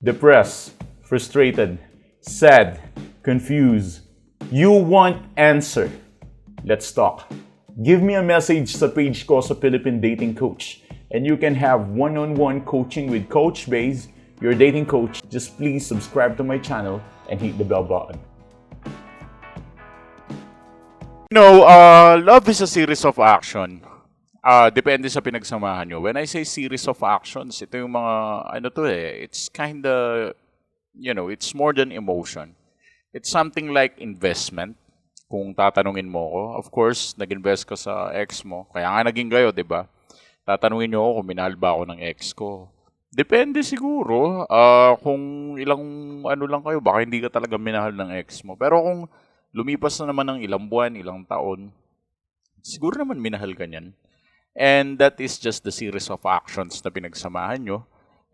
depressed, frustrated, sad, confused. You want answer. Let's talk. Give me a message sa page ko sa Philippine Dating Coach and you can have one-on-one coaching with Coach Baze, your dating coach. Just please subscribe to my channel and hit the bell button. Love is a series of action. Depende sa pinagsamahan nyo. When I say series of actions, ito yung mga, it's kinda, it's more than emotion. It's something like investment. Kung tatanungin mo ko, of course, nag-invest ka sa ex mo. Kaya nga naging kayo, di ba? Tatanungin nyo ako kung minahal ba ako ng ex ko. Depende siguro. Kung ilang lang kayo, baka hindi ka talaga minahal ng ex mo. Pero kung lumipas na naman ng ilang buwan, ilang taon, siguro naman minahal ka niyan. And that is just the series of actions na pinagsamahan nyo.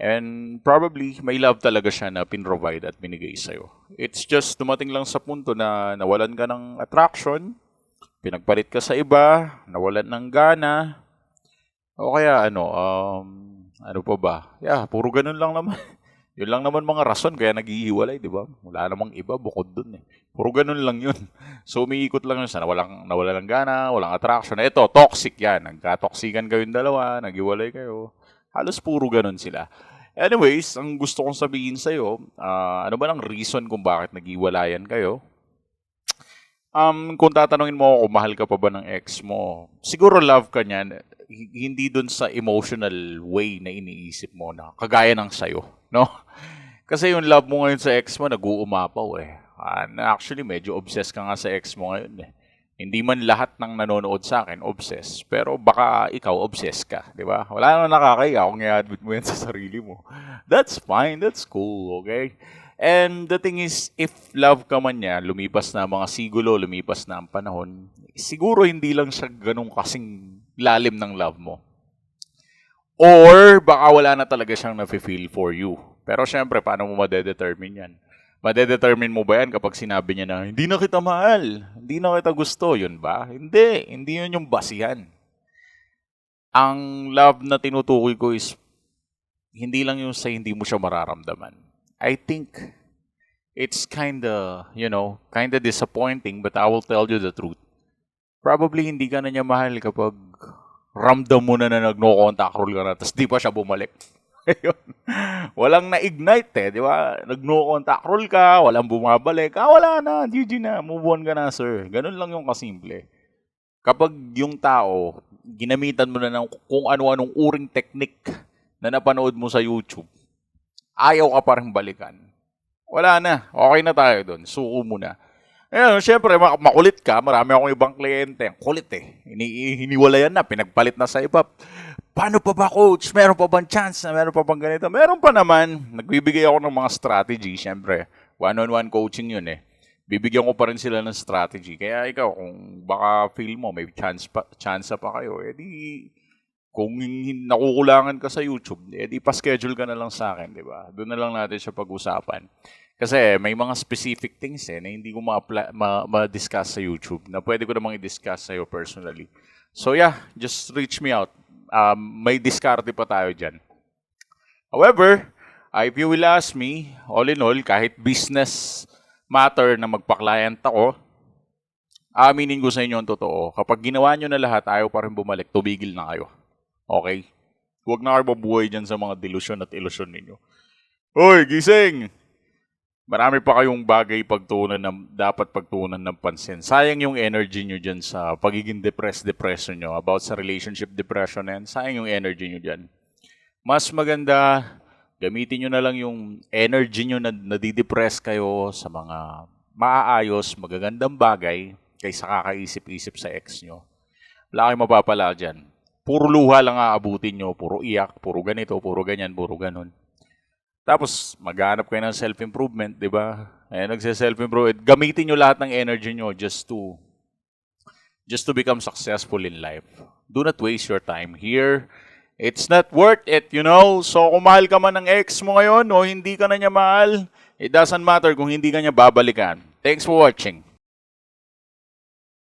And probably, may love talaga siya na pinrovide at binigay sa'yo. It's just dumating lang sa punto na nawalan ka ng attraction, pinagpalit ka sa iba, nawalan ng gana, o kaya ano pa ba? Yeah, puro ganun lang naman. Yun lang naman mga rason kaya naghihiwalay, di ba? Wala namang iba bukod dun eh. Puro ganun lang yun. So, umiikot lang yun sa nawalan ng gana, walang attraction. Ito, toxic yan. Nagka-toxican kayong dalawa, naghiwalay kayo. Halos puro ganun sila. Anyways, ang gusto kong sabihin sa'yo, ano ba ang reason kung bakit naghiwalayan kayo? Kung tatanungin mo kung mahal ka pa ba ng ex mo, siguro love ka niyan, hindi dun sa emotional way na iniisip mo na kagaya ng sayo, no? Kasi yung love mo ngayon sa ex mo, nag-uumapaw eh. Actually, medyo obsessed ka nga sa ex mo ngayon eh. Hindi man lahat ng nanonood sa akin obsessed, pero baka ikaw obsessed ka, di ba? Wala naman nakakaya kung i-admit mo yan sa sarili mo. That's fine, that's cool, okay? And the thing is, if love ka man niya, lumipas na mga sigulo, lumipas na ang panahon, siguro hindi lang siya ganun kasing lalim ng love mo. Or baka wala na talaga siyang nafe-feel for you. Pero syempre, paano mo madedetermine yan? Madedetermine mo ba yan kapag sinabi niya na, hindi na kita mahal, hindi na kita gusto, yun ba? Hindi yun yung basihan. Ang love na tinutukoy ko is, hindi lang yung sa hindi mo siya mararamdaman. I think, it's kinda disappointing, but I will tell you the truth. Probably hindi ka na niya mahal kapag ramdam mo na nag-no contact rule ka na, tapos di pa siya bumalik. Walang na-ignite eh, di ba? Nag-no contact rule ka, walang bumabalik, wala na, GG na, move on ka na, sir. Ganun lang yung kasimple. Kapag yung tao, ginamitan mo na ng kung ano-anong uring technique na napanood mo sa YouTube, ayaw ka pa rin balikan. Wala na, okay na tayo doon, suko mo na. Ngayon, syempre, makulit ka, marami akong ibang kliyente, ang kulit eh. Hiniwalayan na, pinagpalit na sa iba. Paano pa ba, coach? Meron pa bang chance na meron pa bang ganito? Meron pa naman. Nagbibigay ako ng mga strategy. Siyempre, one-on-one coaching yun eh. Bibigyan ko pa rin sila ng strategy. Kaya ikaw, kung baka feel mo may chance pa kayo, edi kung nakukulangan ka sa YouTube, edi pa-schedule ka na lang sa akin, di ba? Doon na lang natin siya pag-usapan. Kasi may mga specific things na hindi ko ma-discuss sa YouTube na pwede ko namang i-discuss sa'yo personally. So yeah, just reach me out. May diskarte pa tayo dyan. However, if you will ask me, all in all, kahit business matter na magpa-client ako, aminin ko sa inyo ang totoo. Kapag ginawa nyo na lahat, ayaw pa rin bumalik, tumigil na kayo. Okay? Huwag na kayo mabuhay dyan sa mga delusyon at ilusyon ninyo. Hoy, gising! Marami pa kayong bagay dapat pagtuunan ng pansin. Sayang yung energy nyo dyan sa pagiging depression nyo about sa relationship depression na yan. Sayang yung energy nyo dyan. Mas maganda, gamitin nyo na lang yung energy nyo na nadidepress kayo sa mga maaayos, magagandang bagay kaysa kakaisip-isip sa ex nyo. Wala kayong mapapala dyan. Puro luha lang aabutin nyo, puro iyak, puro ganito, puro ganyan, puro ganon. Tapos, maghanap kayo ng self-improvement, di ba? Nagse-self-improve. Gamitin nyo lahat ng energy nyo just to become successful in life. Do not waste your time here. It's not worth it, you know? So, kung mahal ka man ng ex mo ngayon o hindi ka na niya mahal, it doesn't matter kung hindi ka niya babalikan. Thanks for watching.